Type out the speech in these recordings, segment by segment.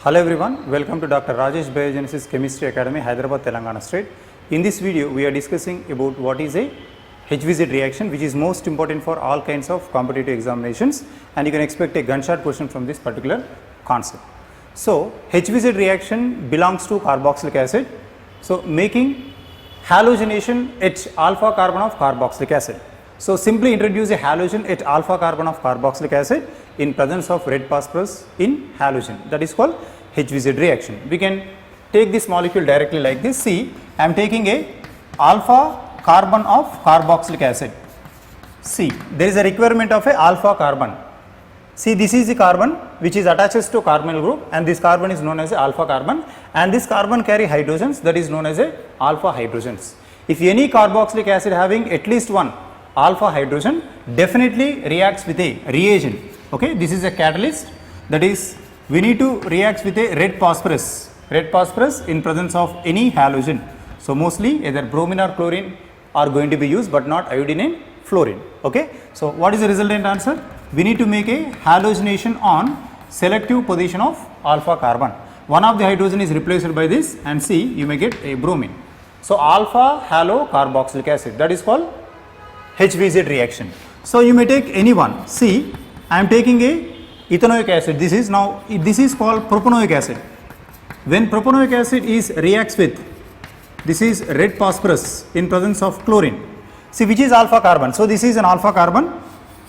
Hello everyone, welcome to Dr. Rajesh Biogenesis Chemistry Academy, Hyderabad, Telangana State. In this video, we are discussing about what is a HVZ reaction, which is most important for all kinds of competitive examinations, and you can expect a gunshot question from this particular concept. So, HVZ reaction belongs to carboxylic acid. So, making halogenation at alpha carbon of carboxylic acid. So, simply introduce a halogen at alpha carbon of carboxylic acid in presence of red phosphorus in halogen, that is called HVZ reaction. We can take this molecule directly like this. See, I am taking a alpha carbon of carboxylic acid. See, there is a requirement of a alpha carbon. See, this is the carbon which is attaches to carbonyl group, and this carbon is known as a alpha carbon, and this carbon carry hydrogens, that is known as a alpha hydrogens. If any carboxylic acid having at least one alpha hydrogen definitely reacts with a reagent. Okay, this is a catalyst, that is we need to react with a red phosphorus in presence of any halogen. So, mostly either bromine or chlorine are going to be used, but not iodine and fluorine. Okay. So, what is the resultant answer? We need to make a halogenation on selective position of alpha carbon. One of the hydrogen is replaced by this, and see, you may get a bromine. So, alpha halo carboxylic acid, that is called HVZ reaction. So, you may take any one. See, I am taking a ethanoic acid. This is called propanoic acid. When propanoic acid is reacts with, this is red phosphorus in presence of chlorine. See, which is alpha carbon. So, this is an alpha carbon,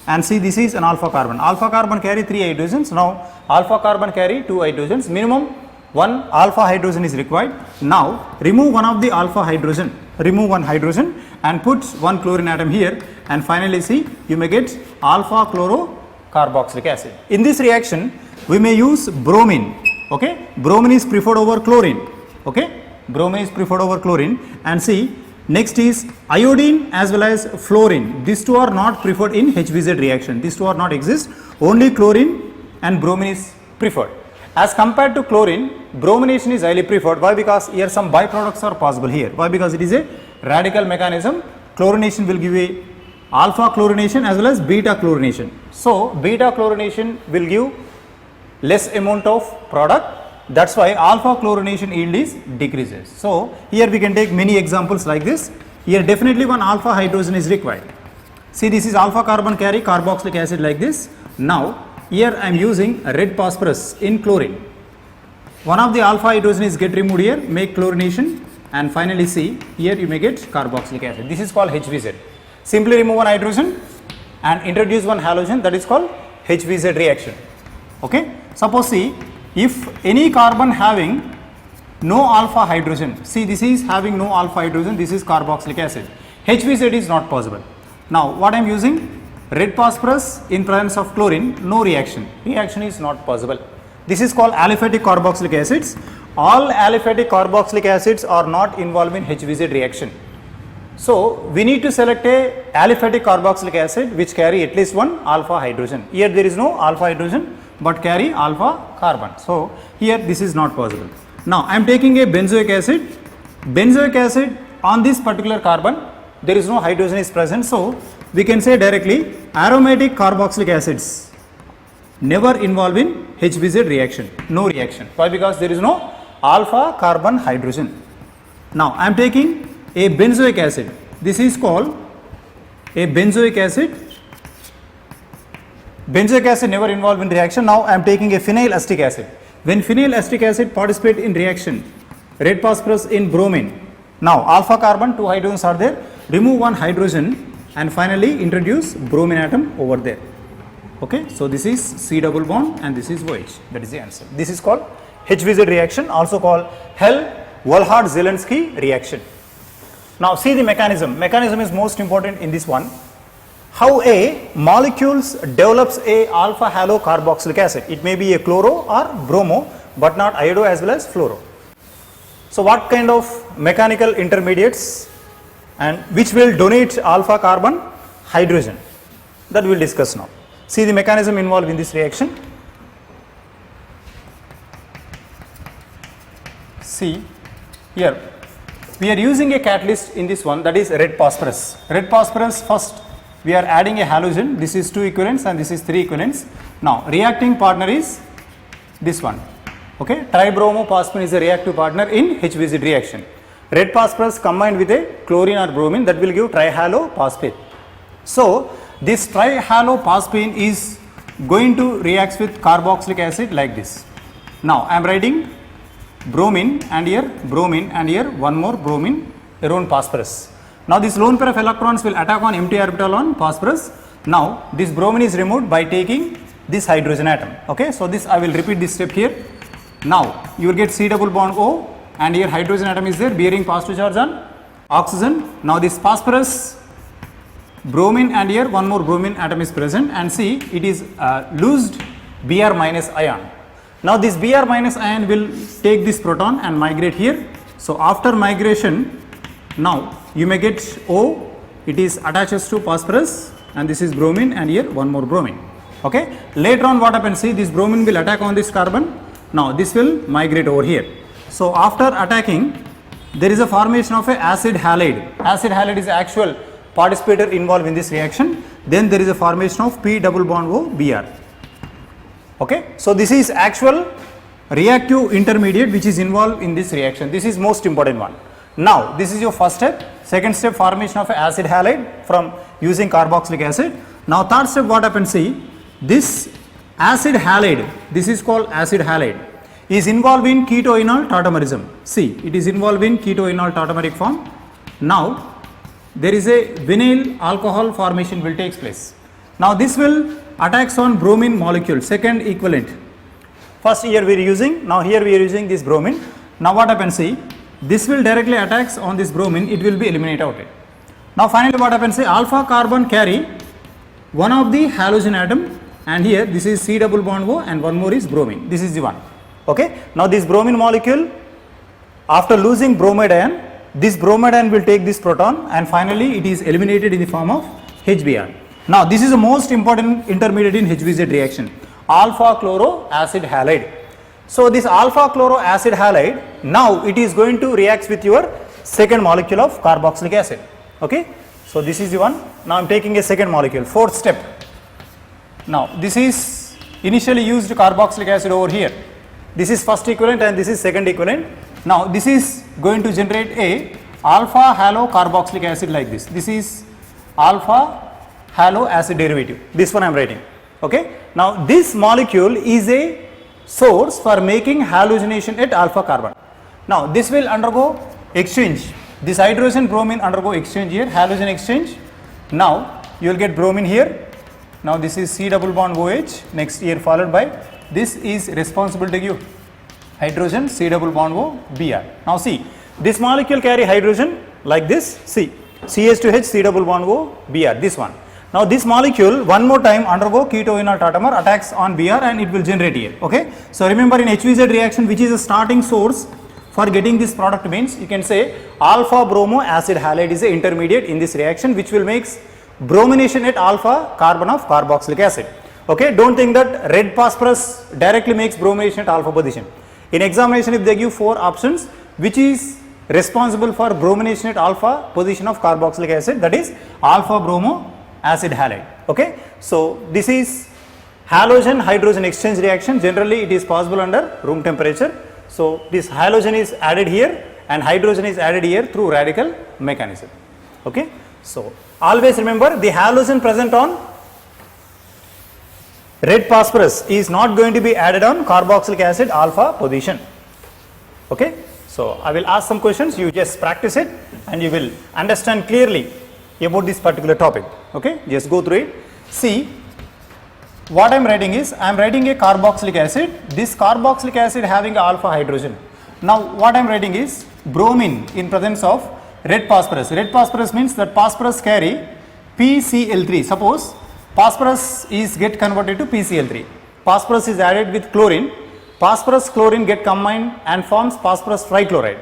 and see, this is an alpha carbon. Alpha carbon carry 3 hydrogens. Now, alpha carbon carry 2 hydrogens. Minimum one alpha hydrogen is required. Now, remove one of the alpha hydrogen. Remove one hydrogen and put one chlorine atom here, and finally see, you may get alpha chlorocarboxylic acid. In this reaction, we may use bromine. Okay, bromine is preferred over chlorine. Okay, bromine is preferred over chlorine, and see, next is iodine as well as fluorine. These two are not preferred in HVZ reaction. These two are not exist. Only chlorine and bromine is preferred. As compared to chlorine, bromination is highly preferred. Why? Because here some byproducts are possible here. Why? Because it is a radical mechanism. Chlorination will give a alpha chlorination as well as beta chlorination. So, beta chlorination will give less amount of product. That's why alpha chlorination yield is decreases. So, here we can take many examples like this. Here definitely one alpha hydrogen is required. See, this is alpha carbon carry carboxylic acid like this. Now, here I am using a red phosphorus in chlorine. One of the alpha hydrogen is get removed here, make chlorination, and finally see, here you may get carboxylic acid. This is called HVZ. Simply remove one hydrogen and introduce one halogen, that is called HVZ reaction. Okay. Suppose see, if any carbon having no alpha hydrogen, see, this is having no alpha hydrogen, this is carboxylic acid. HVZ is not possible. Now, what I am using? Red phosphorus in presence of chlorine, no reaction. Reaction is not possible. This is called aliphatic carboxylic acids. All aliphatic carboxylic acids are not involved in HVZ reaction. So, we need to select a aliphatic carboxylic acid which carry at least one alpha hydrogen. Here there is no alpha hydrogen, but carry alpha carbon. So, here this is not possible. Now, I am taking a benzoic acid. Benzoic acid on this particular carbon, there is no hydrogen is present. So, we can say directly aromatic carboxylic acids never involve in HVZ reaction, no reaction. Why? Because there is no alpha carbon hydrogen. Now, I am taking a benzoic acid. This is called a benzoic acid. Benzoic acid never involved in reaction. Now, I am taking a phenyl acetic acid. When phenyl acetic acid participate in reaction, red phosphorus in bromine. Now, alpha carbon, 2 hydrogens are there. Remove one hydrogen and finally introduce bromine atom over there. Okay. So, this is C double bond and this is OH. That is the answer. This is called HVZ reaction, also called Hell-Wohlhardt-Zelensky reaction. Now, see the mechanism. Mechanism is most important in this one. How a molecules develops a alpha halo carboxylic acid. It may be a chloro or bromo, but not iodo as well as fluoro. So, what kind of mechanical intermediates and which will donate alpha carbon hydrogen, that we will discuss now. See the mechanism involved in this reaction. See here, we are using a catalyst in this one, that is red phosphorus. Red phosphorus, first we are adding a halogen, this is 2 equivalents and this is 3 equivalents. Now, reacting partner is this one. Okay, tribromophosphine is a reactive partner in HVZ reaction. Red phosphorus combined with a chlorine or bromine, that will give trihalophosphate. So this trihalophosphine is going to react with carboxylic acid like this. Now I am writing bromine and here one more bromine around phosphorus. Now this lone pair of electrons will attack on empty orbital on phosphorus. Now this bromine is removed by taking this hydrogen atom. Okay, so this I will repeat this step here. Now you will get C double bond O and here hydrogen atom is there bearing positive charge on oxygen. Now this phosphorus, bromine and here one more bromine atom is present, and see it is loosed Br minus ion. Now this Br minus ion will take this proton and migrate here. So after migration, now you may get O, it is attaches to phosphorus, and this is bromine and here one more bromine. Okay, later on what happens, see this bromine will attack on this carbon. Now this will migrate over here. So after attacking, there is a formation of a acid halide. Acid halide is the actual participator involved in this reaction. Then there is a formation of P double bond O Br. Okay, so this is actual reactive intermediate which is involved in this reaction. This is most important one. Now this is your first step. Second step, formation of a acid halide from using carboxylic acid. Now third step, what happens, see this acid halide, this is called acid halide, is involved in ketoenol tautomerism. See, it is involved in ketoenol tautomeric form. Now there is a vinyl alcohol formation will takes place. Now this will attacks on bromine molecule, second equivalent. First here we are using, now here we are using this bromine. Now what happens, see this will directly attacks on this bromine, it will be eliminated out. Now finally what happens, say alpha carbon carry one of the halogen atom, and here this is C double bond O and one more is bromine. This is the one. Okay. Now this bromine molecule, after losing bromide ion, this bromide ion will take this proton and finally it is eliminated in the form of HBr. Now this is the most important intermediate in HVZ reaction, alpha chloro acid halide. So this alpha chloro acid halide, now it is going to react with your second molecule of carboxylic acid. Okay. So this is the one. Now I am taking a second molecule, fourth step. Now this is initially used carboxylic acid over here. This is first equivalent and this is second equivalent. Now this is going to generate a alpha halo carboxylic acid like this. This is alpha halo acid derivative. This one I am writing. Okay. Now this molecule is a source for making halogenation at alpha carbon. Now this will undergo exchange. This hydrogen bromine undergo exchange here, halogen exchange. Now you will get bromine here. Now this is C double bond OH, next here followed by this is responsible to give hydrogen C double bond O Br. Now see this molecule carry hydrogen like this, see CH2H C double bond O Br, this one. Now this molecule one more time undergo ketoenol tautomer, attacks on Br and it will generate here. Okay. So remember in HVZ reaction, which is a starting source for getting this product, means you can say alpha bromo acid halide is a intermediate in this reaction which will make bromination at alpha carbon of carboxylic acid. Okay, don't think that red phosphorus directly makes bromination at alpha position. In examination, if they give 4 options, which is responsible for bromination at alpha position of carboxylic acid, that is alpha bromo acid halide. Okay, so this is halogen hydrogen exchange reaction. Generally it is possible under room temperature. So this halogen is added here and hydrogen is added here through radical mechanism. Okay, so always remember the halogen present on red phosphorus is not going to be added on carboxylic acid alpha position. Okay, so I will ask some questions, you just practice it and you will understand clearly about this particular topic. Okay, just go through it. See, what I am writing is, I am writing a carboxylic acid, this carboxylic acid having alpha hydrogen. Now what I am writing is bromine in presence of red phosphorus. Red phosphorus means that phosphorus carry PCl3. Suppose phosphorus is get converted to PCl3. Phosphorus is added with chlorine. Phosphorus chlorine get combined and forms phosphorus trichloride.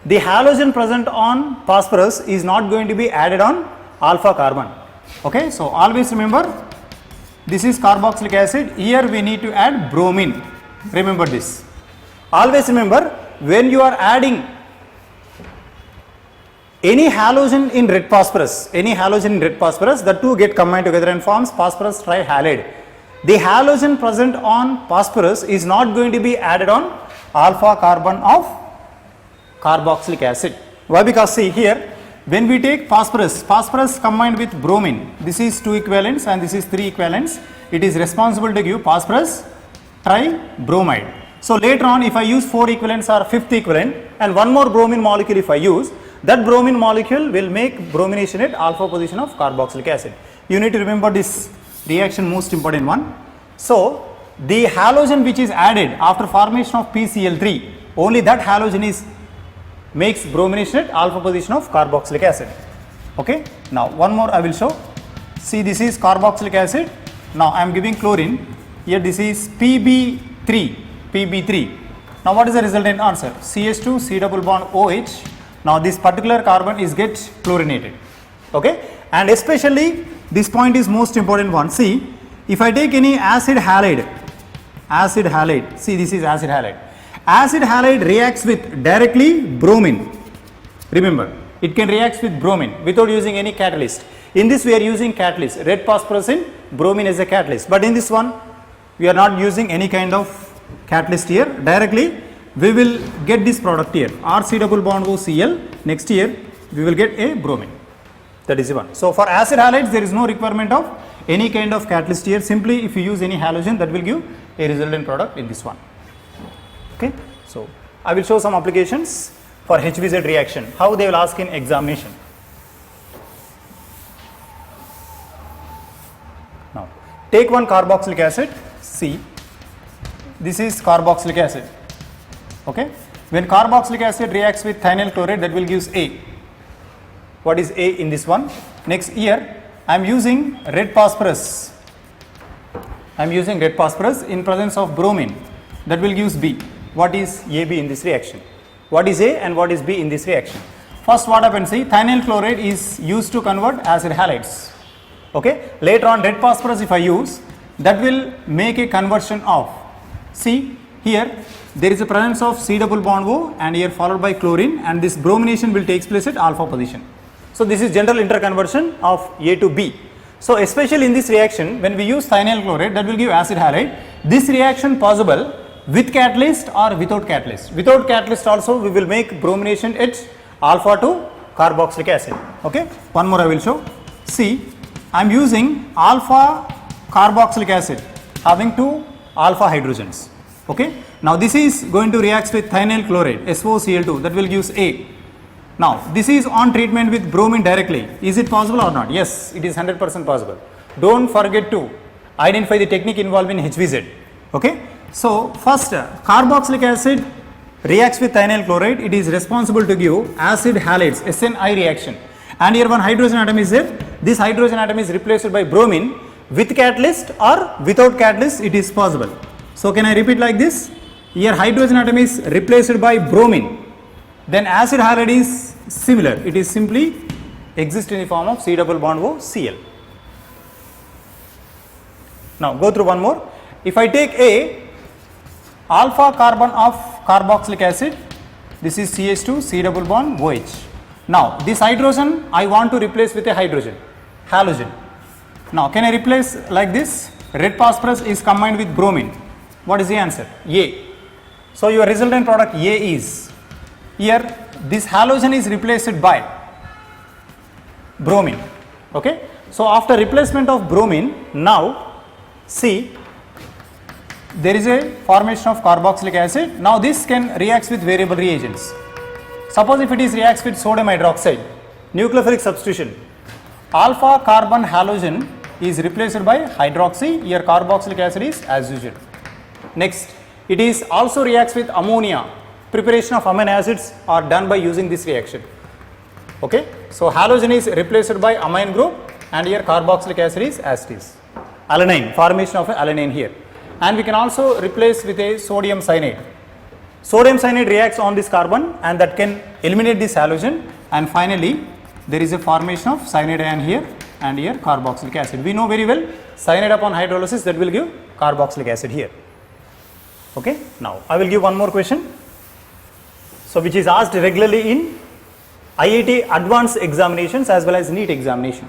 The halogen present on phosphorus is not going to be added on alpha carbon. Okay, so always remember this is carboxylic acid. Here we need to add bromine. Remember this. Always remember when you are adding any halogen in red phosphorus, the two get combined together and forms phosphorus trihalide. The halogen present on phosphorus is not going to be added on alpha carbon of carboxylic acid. Why? Because see here, when we take phosphorus combined with bromine, this is 2 equivalents and this is 3 equivalents, it is responsible to give phosphorus tribromide. So later on, if I use 4 equivalents or 5th equivalent and one more bromine molecule if I use, that bromine molecule will make bromination at alpha position of carboxylic acid. You need to remember this reaction, most important one. So the halogen which is added after formation of PCl3, only that halogen is makes bromination at alpha position of carboxylic acid. Okay. Now one more I will show. See, this is carboxylic acid. Now I am giving chlorine. Here this is Pb3. Now what is the resultant answer? CH2 C double bond OH. Now this particular carbon is get chlorinated. Okay. And especially this point is most important one. See, if I take any acid halide, see, this is acid halide. Acid halide reacts with directly bromine. Remember, it can react with bromine without using any catalyst. In this we are using catalyst, red phosphorus in bromine as a catalyst. But in this one, we are not using any kind of catalyst here. Directly we will get this product here, RC double bond OCl. Next here we will get a bromine. That is the one. So for acid halides there is no requirement of any kind of catalyst here. Simply if you use any halogen, that will give a resultant product in this one. Okay. So I will show some applications for HVZ reaction, how they will ask in examination. Now take one carboxylic acid, C. This is carboxylic acid. Okay. When carboxylic acid reacts with thionyl chloride, that will give A. What is A in this one? Next here I am using red phosphorus. In presence of bromine, that will give B. What is AB in this reaction? What is A and what is B in this reaction? First what happens, see, thionyl chloride is used to convert acid halides. Okay. Later on red phosphorus if I use, that will make a conversion of, see here there is a presence of C double bond O and here followed by chlorine, and this bromination will take place at alpha position. So this is general interconversion of A to B. So especially in this reaction, when we use thionyl chloride, that will give acid halide. This reaction possible with catalyst or without catalyst. Without catalyst also we will make bromination at alpha to carboxylic acid. Okay. One more I will show. See, I am using alpha carboxylic acid having 2 alpha hydrogens. Okay. Now this is going to react with thionyl chloride, SOCl2, that will give A. Now this is on treatment with bromine directly. Is it possible or not? Yes, it is 100% possible. Don't forget to identify the technique involved in HVZ. Okay. So first carboxylic acid reacts with thionyl chloride. It is responsible to give acid halides, SNI reaction. And here one hydrogen atom is there. This hydrogen atom is replaced by bromine with catalyst or without catalyst, it is possible. So can I repeat like this? Here hydrogen atom is replaced by bromine. Then acid halide is similar. It is simply exists in the form of C double bond O Cl. Now go through one more. If I take a alpha carbon of carboxylic acid, this is CH2 C double bond OH. Now this hydrogen I want to replace with a halogen. Now can I replace like this? Red phosphorus is combined with bromine. What is the answer? A. So your resultant product A is, here this halogen is replaced by bromine. Okay. So after replacement of bromine, now see there is a formation of carboxylic acid. Now this can react with variable reagents. Suppose if it is reacts with sodium hydroxide, nucleophilic substitution, alpha carbon halogen is replaced by hydroxy, here carboxylic acid is as usual. Next, it is also reacts with ammonia. Preparation of amino acids are done by using this reaction. Okay. So halogen is replaced by amine group and here carboxylic acid is as it is. Alanine, formation of alanine here. And we can also replace with a sodium cyanide. Sodium cyanide reacts on this carbon and that can eliminate this halogen, and finally there is a formation of cyanide ion here and here carboxylic acid. We know very well cyanide upon hydrolysis, that will give carboxylic acid here. Okay. Now I will give one more question. So which is asked regularly in IIT advanced examinations as well as NEET examination.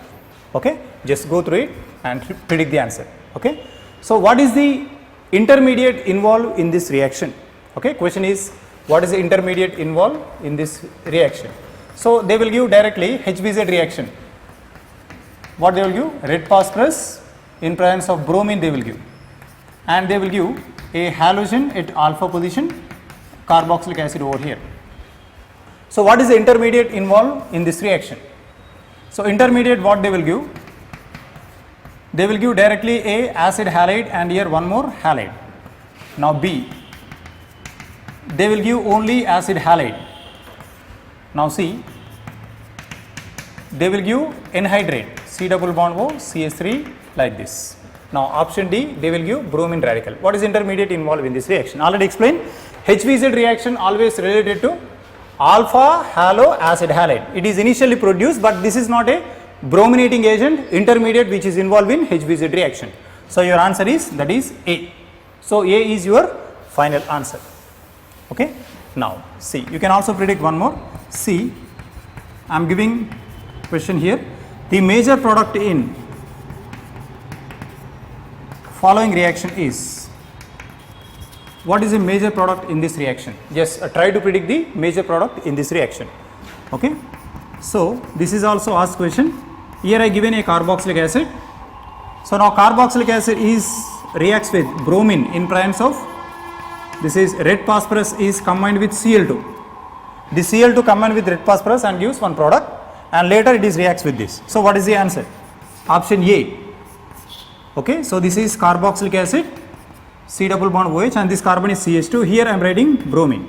Okay. Just go through it and predict the answer. Okay. So what is the intermediate involved in this reaction? Okay, question is what is the intermediate involved in this reaction? So they will give directly HBZ reaction. What they will give? Red phosphorus in presence of bromine they will give, and they will give a halogen at alpha position, carboxylic acid over here. So what is the intermediate involved in this reaction? So intermediate what they will give? They will give directly A acid halide and here one more halide. Now B, they will give only acid halide. Now C, they will give anhydrate, C double bond O, CH3 like this. Now option D, they will give bromine radical. What is intermediate involved in this reaction? Already explained. HVZ reaction always related to alpha halo acid halide. It is initially produced, but this is not a brominating agent, intermediate which is involved in HVZ reaction. So your answer is, that is A. So A is your final answer. Okay. Now C, you can also predict one more. C, I am giving question here. The major product in following reaction is, what is the major product in this reaction? Just try to predict the major product in this reaction. Okay. So this is also asked question. Here I given a carboxylic acid. So now carboxylic acid reacts with bromine in presence of, this is red phosphorus is combined with Cl2. The Cl2 combined with red phosphorus and gives one product, and later it is reacts with this. So what is the answer? Option A. Okay, so this is carboxylic acid, C double bond OH, and this carbon is CH2. Here I am writing bromine.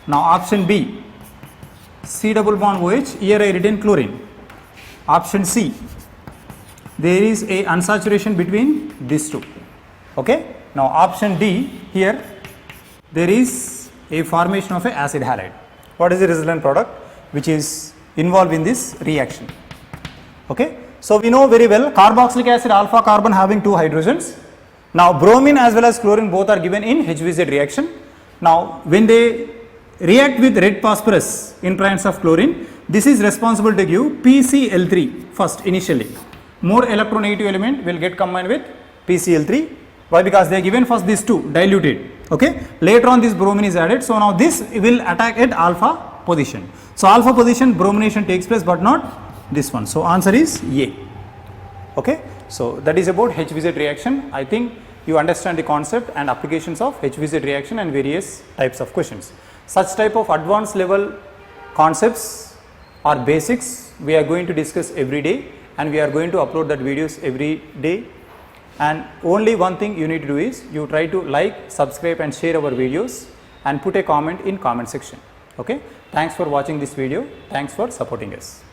Now option B, C double bond OH, here I written chlorine. Option C, there is a unsaturation between these two. Okay. Now option D, here there is a formation of a acid halide. What is the resultant product which is involved in this reaction? Okay. So we know very well carboxylic acid alpha carbon having two hydrogens. Now bromine as well as chlorine both are given in HVZ reaction. Now when they react with red phosphorus in presence of chlorine, this is responsible to give PCl3 first initially. More electronegative element will get combined with PCl3. Why? Because they are given first these two diluted. Okay. Later on this bromine is added. So now this will attack at alpha position. So alpha position bromination takes place, but not this one. So answer is A. Okay. So that is about HVZ reaction. I think you understand the concept and applications of HVZ reaction and various types of questions. Such type of advanced level concepts or basics we are going to discuss every day, and we are going to upload that videos every day. And only one thing you need to do is you try to like, subscribe and share our videos and put a comment in comment section. Okay. Thanks for watching this video. Thanks for supporting us.